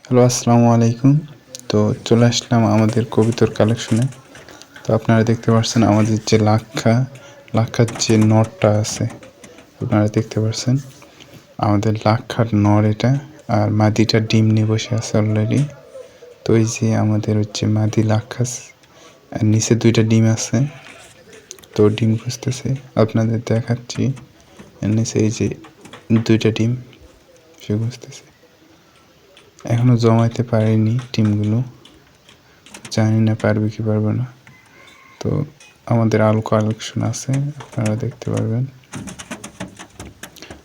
Hello, আসসালামু আলাইকুম। তো চলে আসলাম আমাদের কবিতর কালেকশনে। তো আপনারা দেখতে পাচ্ছেন আমাদের যে লাক্ষার যে নরটা আছে, আপনারা দেখতে পাচ্ছেন আমাদের লাক্ষার নর এটা। আর মাদিটা ডিম নিয়ে বসে আছে অলরেডি। তো এই যে আমাদের হচ্ছে মাদি লাক্ষাস, আর নিচে 2টা ডিম আছে। তো ডিম খুঁজতেছে, আপনাদের দেখাচ্ছি। নিচে এই যে 2টা ডিম সে খুঁজতেছে, এখনো জমাইতে পারেনি ডিমগুলো, জানি না পারবে কি পারবে না। তো আমাদের আলু কালেকশন আছে, আপনারা দেখতে পারবেন।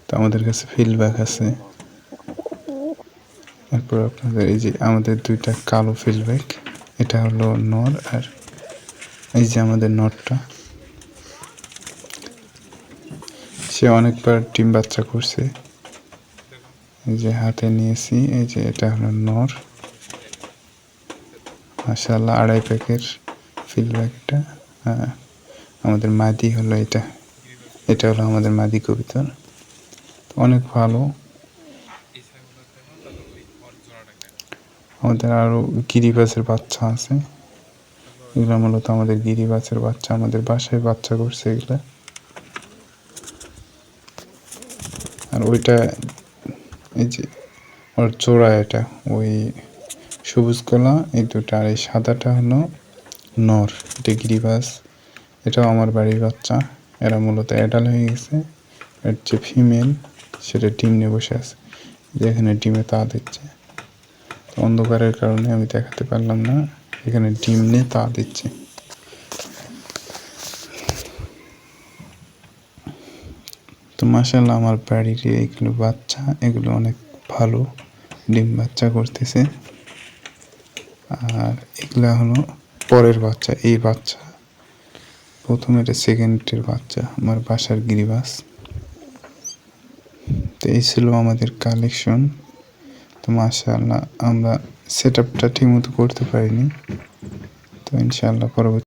তো আমাদের কাছে ফিল্ডব্যাক আছে। এরপর আপনাদের এই যে আমাদের 2টা কালো ফিল্ডব্যাক, এটা হলো নর। আর এই যে আমাদের নরটা, সে অনেকবার ডিম বাচ্চা করছে। এই যে হাতে নিয়েছি, এই যে এটা হলো নর। মাশাআল্লাহ 2.5 প্যাকের ফিল্ডব্যাক এটা। আমাদের মাদি হলো এটা, এটা হলো আমাদের মাদি কবিতর। অনেক ভালো। আমাদের আরও গিরিবাজের বাচ্চা আছে, এগুলো মূলত আমাদের গিরিবাজের বাচ্চা, আমাদের বাসায় বাচ্চা করছে এগুলা। আর ওইটা এই যে ওর জোড়া, এটা ওই সবুজ কলা এই 2টা, আর এই সাদাটা হলো নর, এটা গিরিবাজ। এটাও আমার বাড়ির বাচ্চা। এরা মূলত অ্যাডাল হয়ে গেছে। এর যে ফিমেল, সেটা ডিম নিয়ে বসে আছে, যেখানে ডিমে তা দিচ্ছে। তো অন্ধকারের কারণে আমি দেখাতে পারলাম না, এখানে ডিম নিয়ে তা দিচ্ছে। তো মাশাআল্লাহ আমার বাড়ির এইগুলো বাচ্চা, এগুলো অনেক ভালো ডিম বাচ্চা করতেছে। আর এগুলা হলো পরের বাচ্চা, এই বাচ্চা প্রথম, এটা সেকেন্ডের বাচ্চা আমার বাসার গিরিবাস। তো এই ছিল আমাদের কালেকশন। তো মাশাআল্লাহ আমরা সেট আপটা ঠিক মতো করতে পারিনি। তো ইনশাআল্লাহ পরবর্তী